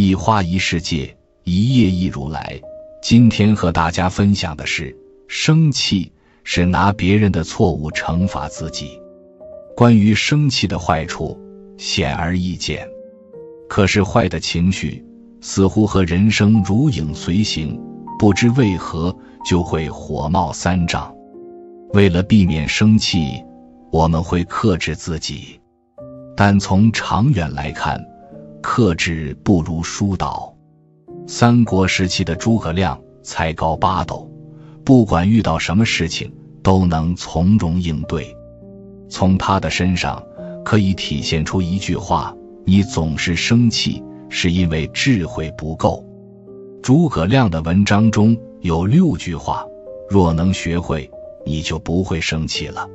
一花一世界，一叶一如来。今天和大家分享的是，生气是拿别人的错误惩罚自己。关于生气的坏处，显而易见。可是坏的情绪似乎和人生如影随形，不知为何就会火冒三丈。为了避免生气，我们会克制自己，但从长远来看，克制不如疏导。三国时期的诸葛亮才高八斗，不管遇到什么事情都能从容应对。从他的身上可以体现出一句话：你总是生气，是因为智慧不够。诸葛亮的文章中有6句话，若能学会，你就不会生气了。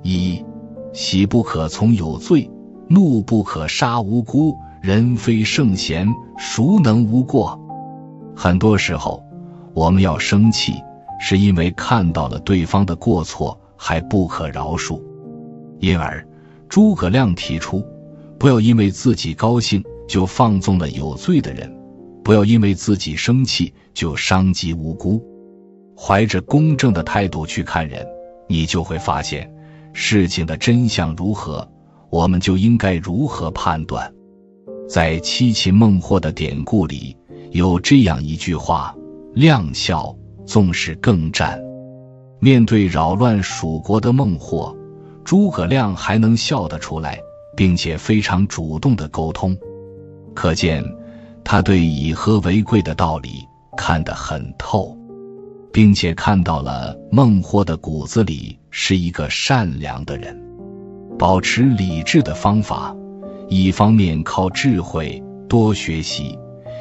一，喜不可从有罪，怒不可杀无辜，人非圣贤，孰能无过？很多时候，我们要生气，是因为看到了对方的过错，还不可饶恕。因而，诸葛亮提出，不要因为自己高兴就放纵了有罪的人，不要因为自己生气就伤及无辜。怀着公正的态度去看人，你就会发现，事情的真相如何，我们就应该如何判断。在七擒孟获的典故里，有这样一句话：亮笑，纵使更战。面对扰乱蜀国的孟获，诸葛亮还能笑得出来，并且非常主动地沟通，可见他对以和为贵的道理看得很透，并且看到了孟获的骨子里是一个善良的人。保持理智的方法，一方面靠智慧多学习，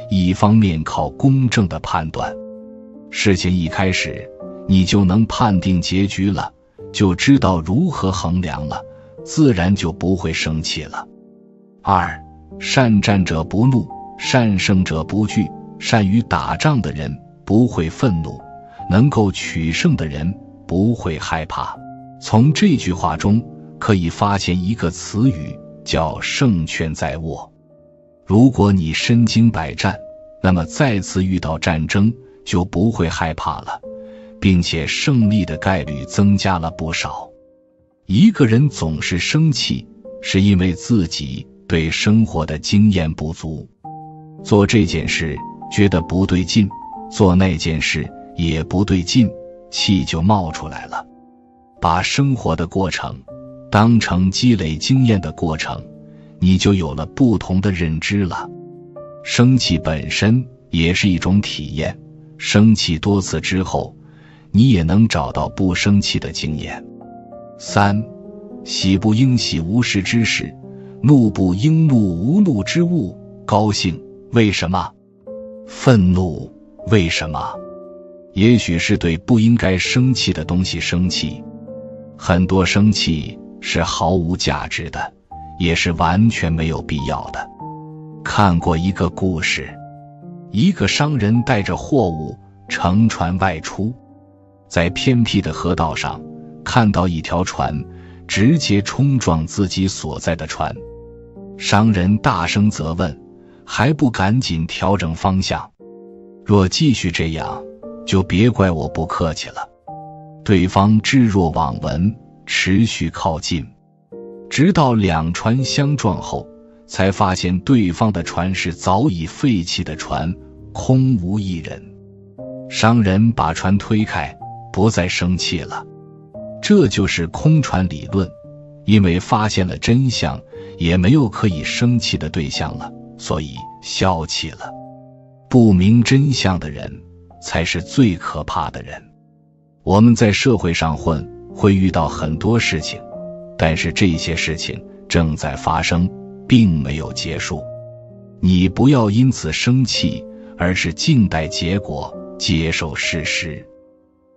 一方面靠公正的判断。事情一开始，你就能判定结局了，就知道如何衡量了，自然就不会生气了。二，善战者不怒，善胜者不惧。善于打仗的人不会愤怒，能够取胜的人不会害怕。从这句话中可以发现一个词语，叫胜券在握。如果你身经百战，那么再次遇到战争就不会害怕了，并且胜利的概率增加了不少。一个人总是生气，是因为自己对生活的经验不足，做这件事觉得不对劲，做那件事也不对劲，气就冒出来了。把生活的过程当成积累经验的过程，你就有了不同的认知了。生气本身也是一种体验，生气多次之后，你也能找到不生气的经验。三，喜不应喜无事之事，怒不应怒无怒之物。高兴为什么？愤怒为什么？也许是对不应该生气的东西生气。很多生气是毫无价值的，也是完全没有必要的。看过一个故事，一个商人带着货物乘船外出，在偏僻的河道上看到一条船直接冲撞自己所在的船。商人大声责问，还不赶紧调整方向？若继续这样，就别怪我不客气了。对方置若罔闻，持续靠近，直到两船相撞后，才发现对方的船是早已废弃的船，空无一人。商人把船推开，不再生气了。这就是空船理论，因为发现了真相，也没有可以生气的对象了，所以消气了。不明真相的人才是最可怕的人。我们在社会上混，会遇到很多事情，但是这些事情正在发生，并没有结束。你不要因此生气，而是静待结果，接受事实。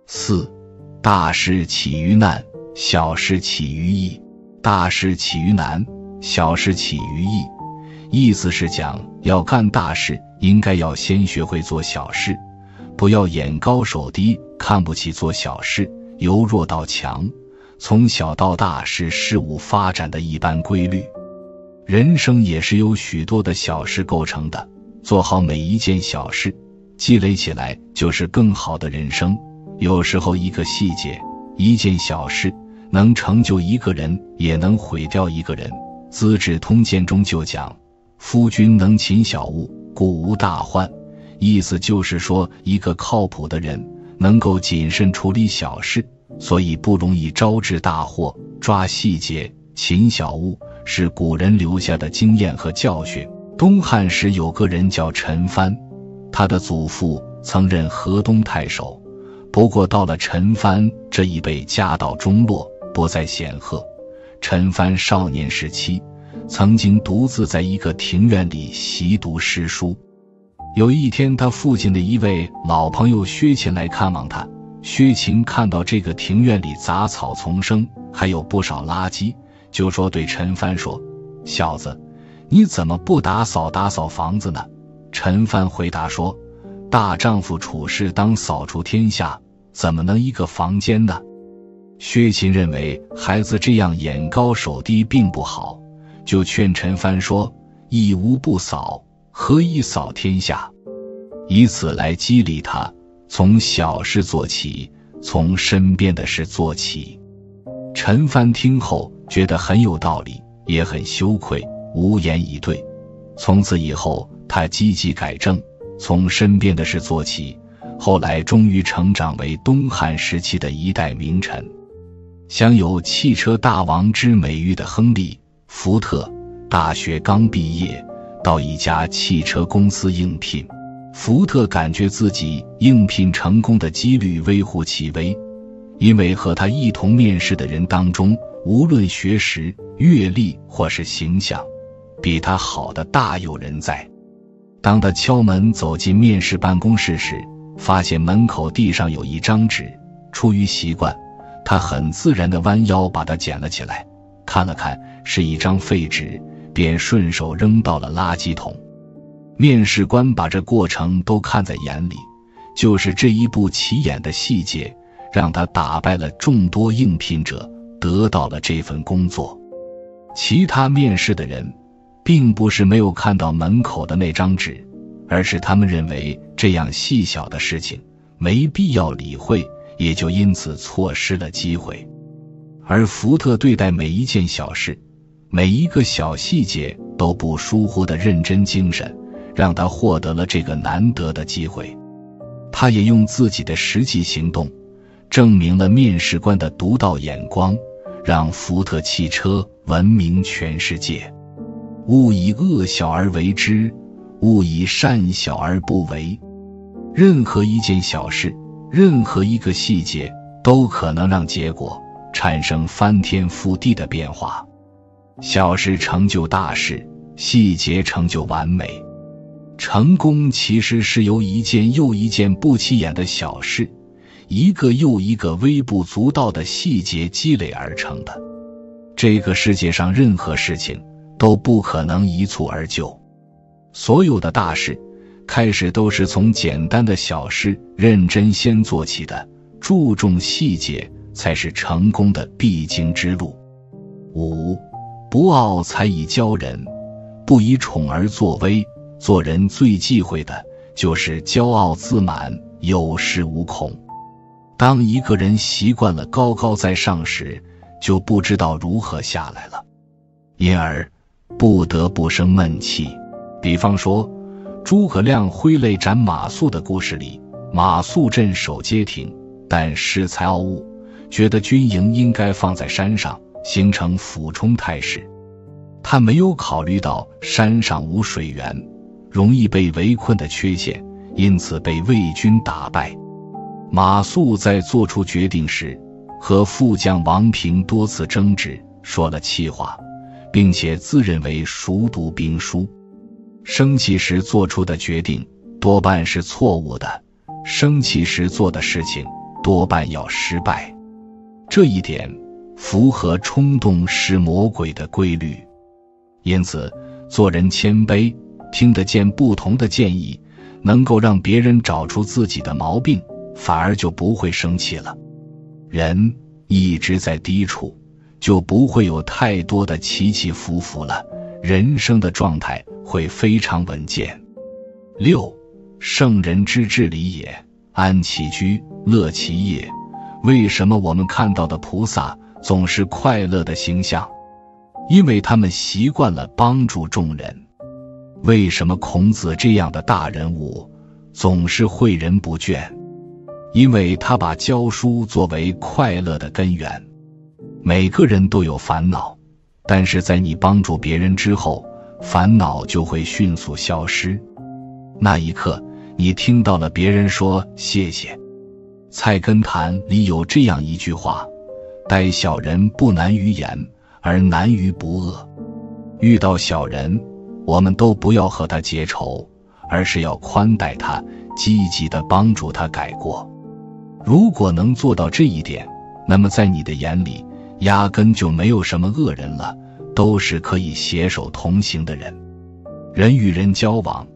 四，大事起于难，小事起于易。大事起于难，小事起于易。意思是讲，要干大事，应该要先学会做小事，不要眼高手低，看不起做小事，由弱到强，从小到大是事物发展的一般规律。人生也是由许多的小事构成的，做好每一件小事，积累起来就是更好的人生。有时候一个细节，一件小事，能成就一个人，也能毁掉一个人。资治通鉴中就讲，夫君能勤小物，故无大患。意思就是说，一个靠谱的人能够谨慎处理小事，所以不容易招致大祸。抓细节，勤小物，是古人留下的经验和教训。东汉时有个人叫陈蕃，他的祖父曾任河东太守，不过到了陈蕃这一辈家道中落，不再显赫。陈蕃少年时期曾经独自在一个庭院里习读诗书。有一天，他父亲的一位老朋友薛勤来看望他。薛勤看到这个庭院里杂草丛生，还有不少垃圾，就说对陈蕃说：“小子，你怎么不打扫房子呢？”陈蕃回答说：“大丈夫处事当扫除天下，怎么能一个房间呢？”薛勤认为孩子这样眼高手低并不好，就劝陈蕃说：“一屋不扫，何以扫天下？”以此来激励他，从小事做起，从身边的事做起。陈蕃听后觉得很有道理，也很羞愧，无言以对。从此以后，他积极改正，从身边的事做起，后来终于成长为东汉时期的一代名臣。享有汽车大王之美誉的亨利·福特，大学刚毕业，到一家汽车公司应聘。福特感觉自己应聘成功的几率微乎其微，因为和他一同面试的人当中，无论学识、阅历或是形象，比他好的大有人在。当他敲门走进面试办公室时，发现门口地上有一张纸，出于习惯，他很自然地弯腰把它捡了起来，看了看是一张废纸，便顺手扔到了垃圾桶。面试官把这过程都看在眼里，就是这一不起眼的细节，让他打败了众多应聘者，得到了这份工作。其他面试的人并不是没有看到门口的那张纸，而是他们认为这样细小的事情没必要理会，也就因此错失了机会。而福特对待每一件小事，每一个小细节都不疏忽的认真精神，让他获得了这个难得的机会。他也用自己的实际行动证明了面试官的独到眼光，让福特汽车闻名全世界。勿以恶小而为之，勿以善小而不为。任何一件小事，任何一个细节，都可能让结果产生翻天覆地的变化。小事成就大事，细节成就完美。成功其实是由一件又一件不起眼的小事，一个又一个微不足道的细节积累而成的。这个世界上任何事情都不可能一蹴而就，所有的大事开始都是从简单的小事认真先做起的，注重细节才是成功的必经之路。5. 不傲才以骄人，不以宠而作威。做人最忌讳的就是骄傲自满，有恃无恐。当一个人习惯了高高在上时，就不知道如何下来了，因而不得不生闷气。比方说诸葛亮挥泪斩马谡的故事里，马谡镇守街亭，但恃才傲物，觉得军营应该放在山上，形成俯冲态势。他没有考虑到山上无水源，容易被围困的缺陷，因此被魏军打败。马谡在做出决定时，和副将王平多次争执，说了气话，并且自认为熟读兵书。生气时做出的决定多半是错误的，生气时做的事情多半要失败。这一点符合冲动是魔鬼的规律。因此做人谦卑，听得见不同的建议，能够让别人找出自己的毛病，反而就不会生气了。人一直在低处，就不会有太多的起起伏伏了，人生的状态会非常稳健。6. 圣人之治理也，安其居，乐其业。为什么我们看到的菩萨总是快乐的形象？因为他们习惯了帮助众人。为什么孔子这样的大人物总是诲人不倦？因为他把教书作为快乐的根源。每个人都有烦恼，但是在你帮助别人之后，烦恼就会迅速消失。那一刻，你听到了别人说谢谢。菜根谭里有这样一句话：待小人不难于言，而难于不恶。遇到小人，我们都不要和他结仇，而是要宽待他，积极地帮助他改过。如果能做到这一点，那么在你的眼里，压根就没有什么恶人了，都是可以携手同行的人。人与人交往，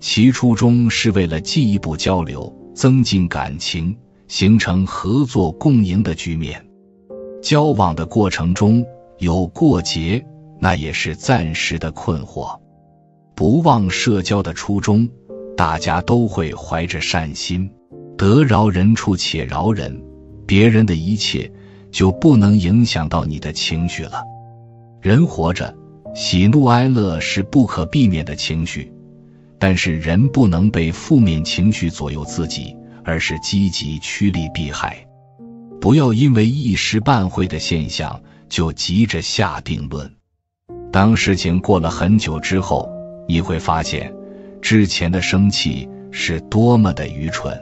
其初衷是为了进一步交流，增进感情，形成合作共赢的局面。交往的过程中有过节，那也是暂时的困惑。不忘社交的初衷，大家都会怀着善心，得饶人处且饶人，别人的一切就不能影响到你的情绪了。人活着，喜怒哀乐是不可避免的情绪，但是人不能被负面情绪左右自己，而是积极趋利避害。不要因为一时半会的现象就急着下定论。当事情过了很久之后，你会发现之前的生气是多么的愚蠢。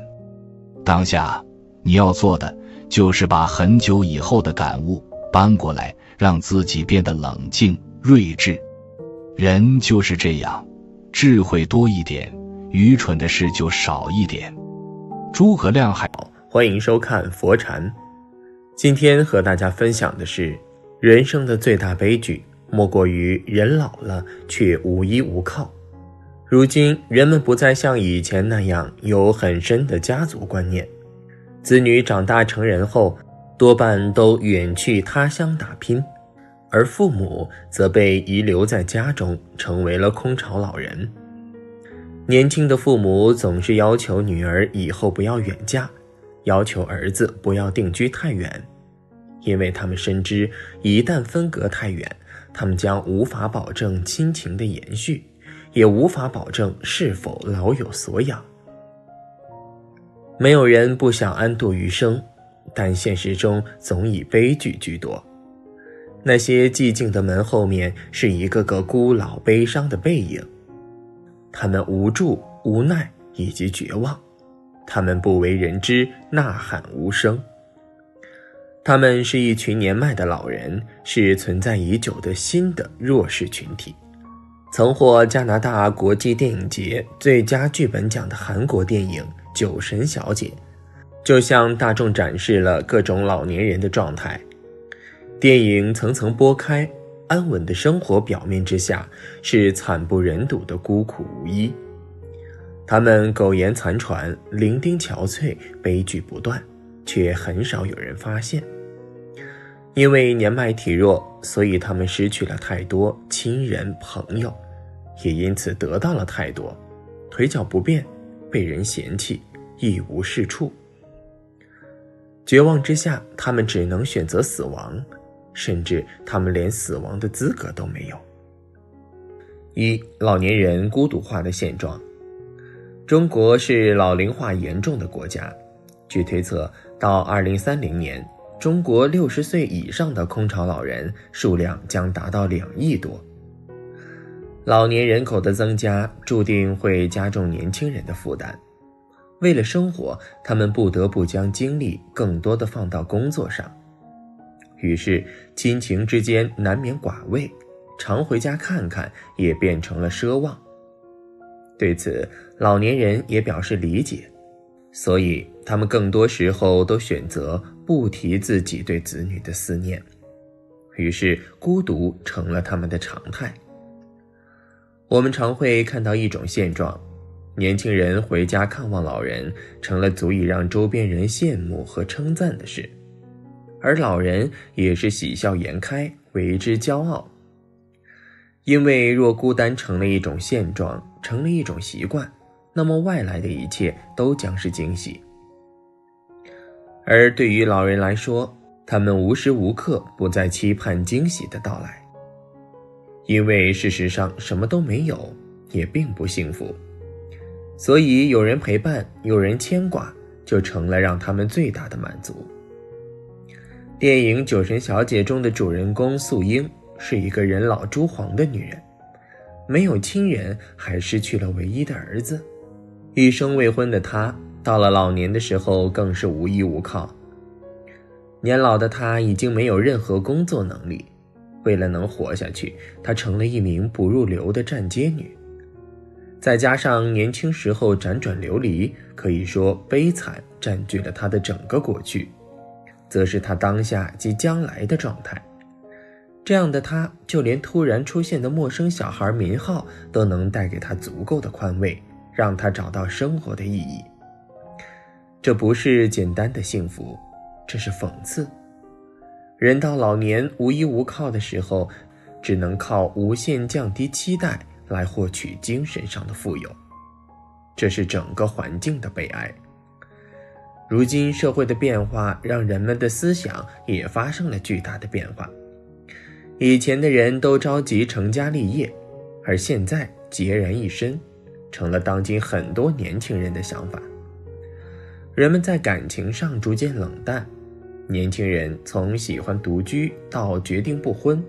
当下你要做的就是把很久以后的感悟搬过来，让自己变得冷静睿智。人就是这样，智慧多一点，愚蠢的事就少一点。诸葛亮欢迎收看佛禅。今天和大家分享的是，人生的最大悲剧莫过于人老了却无依无靠。如今人们不再像以前那样有很深的家族观念，子女长大成人后多半都远去他乡打拼，而父母则被遗留在家中，成为了空巢老人。年轻的父母总是要求女儿以后不要远嫁，要求儿子不要定居太远，因为他们深知一旦分隔太远，他们将无法保证亲情的延续，也无法保证是否老有所养。没有人不想安度余生，但现实中总以悲剧居多。那些寂静的门后面是一个个孤老悲伤的背影，他们无助、无奈以及绝望，他们不为人知，呐喊无声。他们是一群年迈的老人，是存在已久的新的弱势群体。曾获加拿大国际电影节最佳剧本奖的韩国电影《酒神小姐》就向大众展示了各种老年人的状态。电影层层剥开，安稳的生活表面之下是惨不忍睹的孤苦无依。他们苟延残喘，伶仃憔悴，悲剧不断，却很少有人发现。因为年迈体弱，所以他们失去了太多亲人朋友，也因此得到了太多，腿脚不便，被人嫌弃，一无是处。绝望之下，他们只能选择死亡，甚至他们连死亡的资格都没有。一、老年人孤独化的现状。中国是老龄化严重的国家，据推测，到2030年，中国60岁以上的空巢老人数量将达到2亿多。老年人口的增加注定会加重年轻人的负担，为了生活，他们不得不将精力更多地放到工作上，于是亲情之间难免寡味，常回家看看也变成了奢望。对此，老年人也表示理解，所以他们更多时候都选择不提自己对子女的思念，于是孤独成了他们的常态。我们常会看到一种现状，年轻人回家看望老人成了足以让周边人羡慕和称赞的事，而老人也是喜笑颜开，为之骄傲。因为若孤单成了一种现状，成了一种习惯，那么外来的一切都将是惊喜。而对于老人来说，他们无时无刻不在期盼惊喜的到来，因为事实上什么都没有也并不幸福，所以有人陪伴，有人牵挂，就成了让他们最大的满足。电影《酒神小姐》中的主人公素英是一个人老珠黄的女人，没有亲人，还失去了唯一的儿子。一生未婚的她，到了老年的时候更是无依无靠。年老的她已经没有任何工作能力，为了能活下去，她成了一名不入流的站街女。再加上年轻时候辗转流离，可以说悲惨占据了她的整个过去，则是她当下及将来的状态。这样的她，就连突然出现的陌生小孩民浩都能带给她足够的宽慰，让她找到生活的意义。这不是简单的幸福，这是讽刺。人到老年无依无靠的时候，只能靠无限降低期待来获取精神上的富有，这是整个环境的悲哀。如今社会的变化让人们的思想也发生了巨大的变化。以前的人都着急成家立业，而现在孑然一身，成了当今很多年轻人的想法。人们在感情上逐渐冷淡，年轻人从喜欢独居到决定不婚，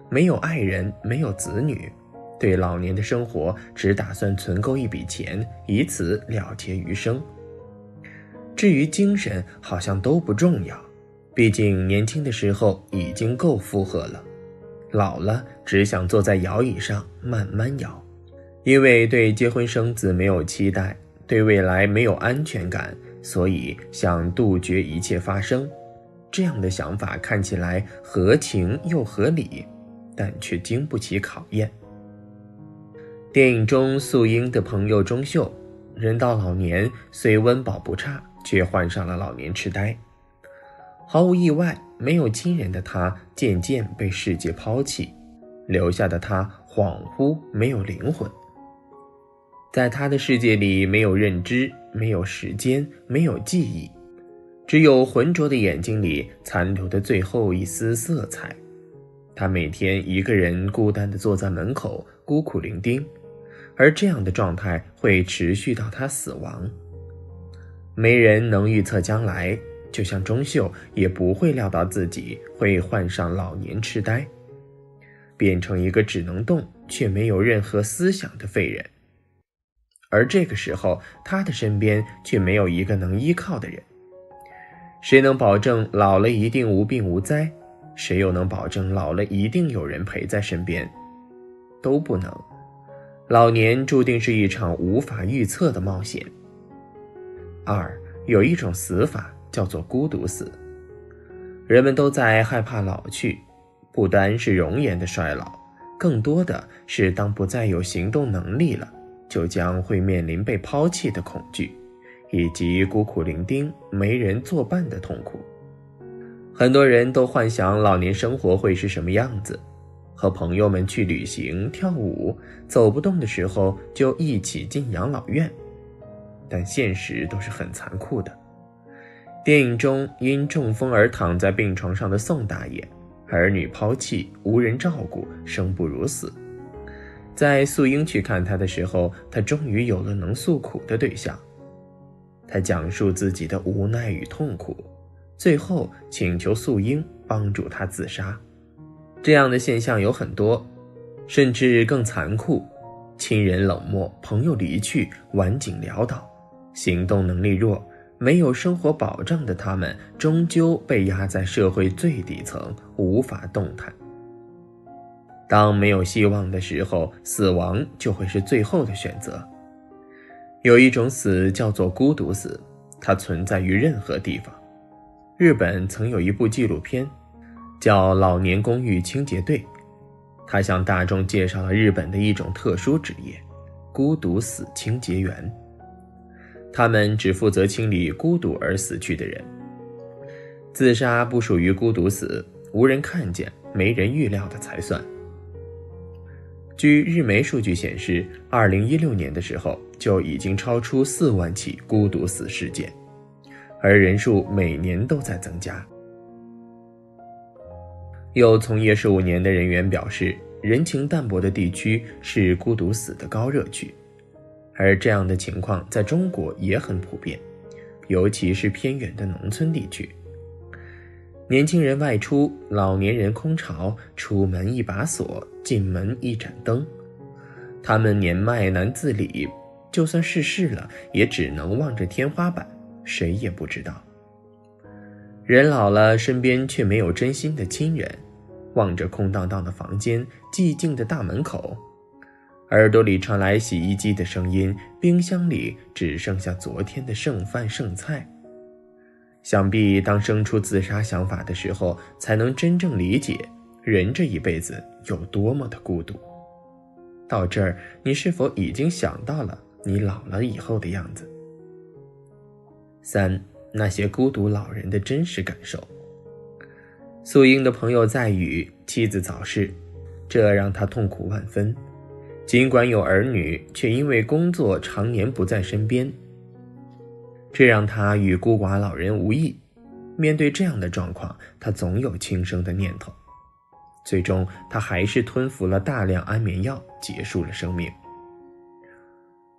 没有爱人，没有子女，对老年的生活只打算存够一笔钱，以此了结余生。至于精神好像都不重要，毕竟年轻的时候已经够负荷了，老了只想坐在摇椅上慢慢摇。因为对结婚生子没有期待，对未来没有安全感，所以想杜绝一切发生。这样的想法看起来合情又合理，但却经不起考验。电影中素英的朋友钟秀，人到老年虽温饱不差，却患上了老年痴呆。毫无意外，没有亲人的他渐渐被世界抛弃，留下的他恍惚没有灵魂。在他的世界里，没有认知，没有时间，没有记忆，只有浑浊的眼睛里残留的最后一丝色彩。他每天一个人孤单地坐在门口，孤苦伶仃，而这样的状态会持续到他死亡。没人能预测将来，就像钟秀也不会料到自己会患上老年痴呆，变成一个只能动却没有任何思想的废人。而这个时候，他的身边却没有一个能依靠的人。谁能保证老了一定无病无灾？谁又能保证老了一定有人陪在身边？都不能。老年注定是一场无法预测的冒险。二，有一种死法叫做孤独死。人们都在害怕老去，不单是容颜的衰老，更多的是当不再有行动能力了，就将会面临被抛弃的恐惧，以及孤苦伶仃没人作伴的痛苦。很多人都幻想老年生活会是什么样子，和朋友们去旅行跳舞，走不动的时候就一起进养老院。但现实都是很残酷的。电影中因中风而躺在病床上的宋大爷，儿女抛弃，无人照顾，生不如死。在素英去看他的时候，他终于有了能诉苦的对象。他讲述自己的无奈与痛苦，最后请求素英帮助他自杀。这样的现象有很多，甚至更残酷，亲人冷漠，朋友离去，晚景潦倒，行动能力弱，没有生活保障的他们，终究被压在社会最底层，无法动弹。当没有希望的时候，死亡就会是最后的选择。有一种死叫做孤独死，它存在于任何地方。日本曾有一部纪录片叫《老年公寓清洁队》，它向大众介绍了日本的一种特殊职业——孤独死清洁员。他们只负责清理孤独而死去的人。自杀不属于孤独死，无人看见，没人预料的才算。据日媒数据显示，2016年的时候就已经超出4万起孤独死事件，而人数每年都在增加。有从业15年的人员表示，人情淡薄的地区是孤独死的高热区，而这样的情况在中国也很普遍，尤其是偏远的农村地区。年轻人外出，老年人空巢，出门一把锁，进门一盏灯。他们年迈难自理，就算逝世了，也只能望着天花板，谁也不知道。人老了，身边却没有真心的亲人，望着空荡荡的房间，寂静的大门口，耳朵里传来洗衣机的声音，冰箱里只剩下昨天的剩饭剩菜。想必当生出自杀想法的时候，才能真正理解人这一辈子有多么的孤独。到这儿，你是否已经想到了你老了以后的样子？3. 那些孤独老人的真实感受。素英的朋友在宇，妻子早逝，这让他痛苦万分。尽管有儿女，却因为工作常年不在身边，这让他与孤寡老人无异。面对这样的状况，他总有轻生的念头。最终，他还是吞服了大量安眠药，结束了生命。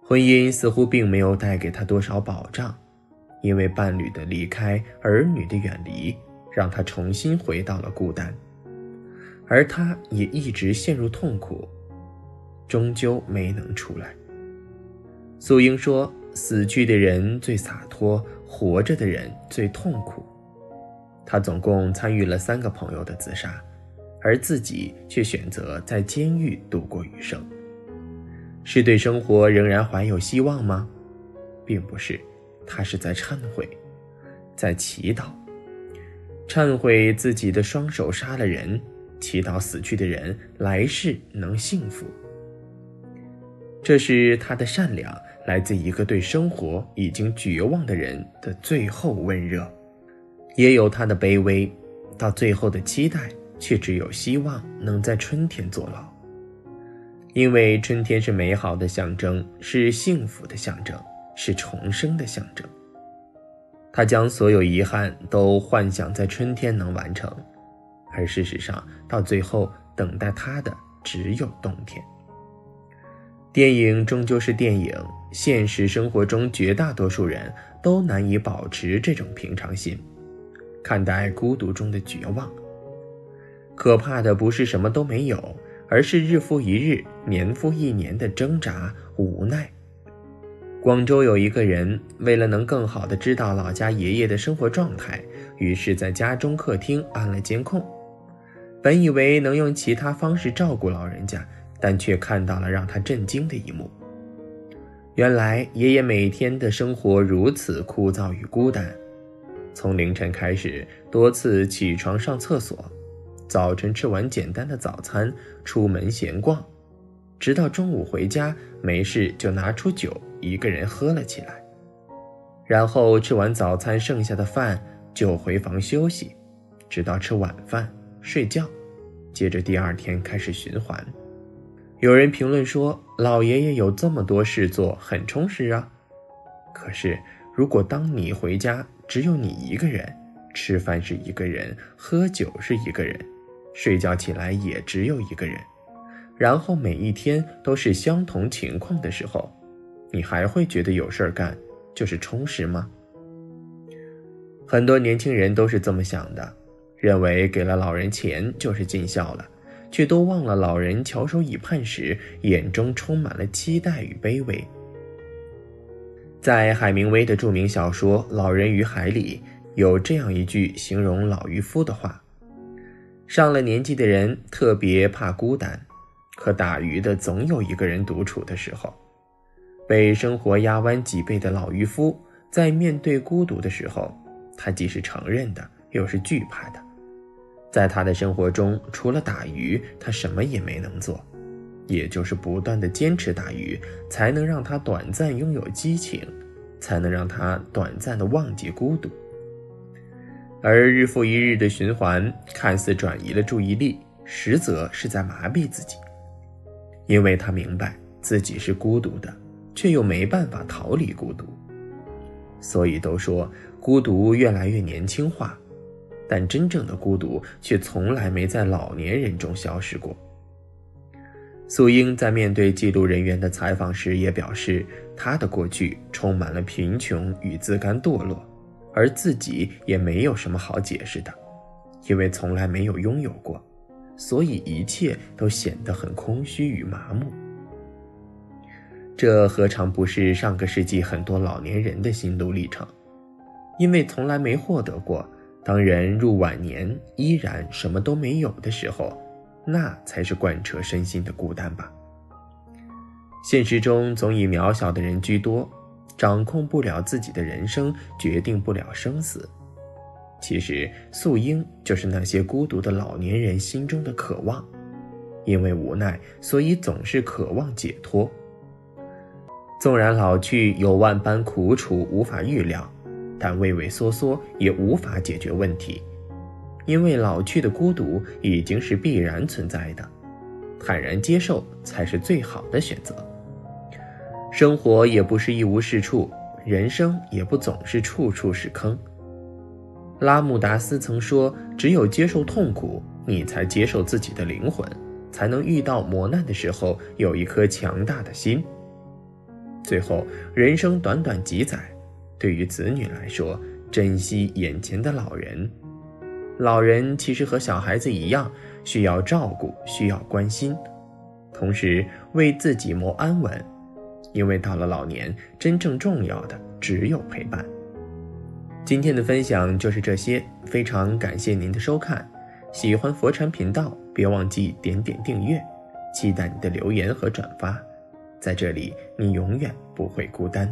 婚姻似乎并没有带给他多少保障，因为伴侣的离开，儿女的远离，让他重新回到了孤单。而他也一直陷入痛苦，终究没能出来。素英说，死去的人最洒脱，活着的人最痛苦。他总共参与了3个朋友的自杀，而自己却选择在监狱度过余生。是对生活仍然怀有希望吗？并不是，他是在忏悔，在祈祷，忏悔自己的双手杀了人，祈祷死去的人来世能幸福。这是他的善良，来自一个对生活已经绝望的人的最后温热，也有他的卑微，到最后的期待却只有希望能在春天坐牢。因为春天是美好的象征，是幸福的象征，是重生的象征。他将所有遗憾都幻想在春天能完成，而事实上到最后等待他的只有冬天。电影终究是电影，现实生活中绝大多数人都难以保持这种平常心，看待孤独中的绝望。可怕的不是什么都没有，而是日复一日，年复一年的挣扎无奈。广州有一个人，为了能更好地知道老家爷爷的生活状态，于是在家中客厅安了监控。本以为能用其他方式照顾老人家，但却看到了让他震惊的一幕。原来爷爷每天的生活如此枯燥与孤单，从凌晨开始多次起床上厕所，早晨吃完简单的早餐，出门闲逛，直到中午回家，没事就拿出酒一个人喝了起来，然后吃完早餐剩下的饭就回房休息，直到吃晚饭睡觉，接着第2天开始循环。有人评论说，老爷爷有这么多事做，很充实啊。可是如果当你回家只有你一个人，吃饭是一个人，喝酒是一个人，睡觉起来也只有一个人，然后每一天都是相同情况的时候，你还会觉得有事儿干就是充实吗？很多年轻人都是这么想的，认为给了老人钱就是尽孝了，却都忘了老人翘首以盼时，眼中充满了期待与卑微。在海明威的著名小说《老人与海》里，有这样一句形容老渔夫的话：上了年纪的人特别怕孤单，可打鱼的总有一个人独处的时候。被生活压弯脊背的老渔夫，在面对孤独的时候，他既是承认的，又是惧怕的。在他的生活中，除了打鱼，他什么也没能做，也就是不断地坚持打鱼，才能让他短暂拥有激情，才能让他短暂地忘记孤独。而日复一日的循环，看似转移了注意力，实则是在麻痹自己。因为他明白自己是孤独的，却又没办法逃离孤独。所以都说孤独越来越年轻化，但真正的孤独却从来没在老年人中消失过。素英在面对记录人员的采访时也表示，她的过去充满了贫穷与自甘堕落，而自己也没有什么好解释的，因为从来没有拥有过，所以一切都显得很空虚与麻木。这何尝不是上个世纪很多老年人的心路历程？因为从来没获得过，当人入晚年依然什么都没有的时候，那才是贯彻身心的孤单吧。现实中总以渺小的人居多，掌控不了自己的人生，决定不了生死。其实素英就是那些孤独的老年人心中的渴望，因为无奈，所以总是渴望解脱。纵然老去有万般苦楚无法预料，但畏畏缩缩也无法解决问题，因为老去的孤独已经是必然存在的，坦然接受才是最好的选择。生活也不是一无是处，人生也不总是处处是坑。拉姆达斯曾说，只有接受痛苦，你才接受自己的灵魂，才能遇到磨难的时候有一颗强大的心。最后，人生短短几载，对于子女来说，珍惜眼前的老人。老人其实和小孩子一样，需要照顾，需要关心，同时为自己谋安稳，因为到了老年，真正重要的只有陪伴。今天的分享就是这些，非常感谢您的收看。喜欢佛禅频道，别忘记点点订阅，期待你的留言和转发。在这里，你永远不会孤单。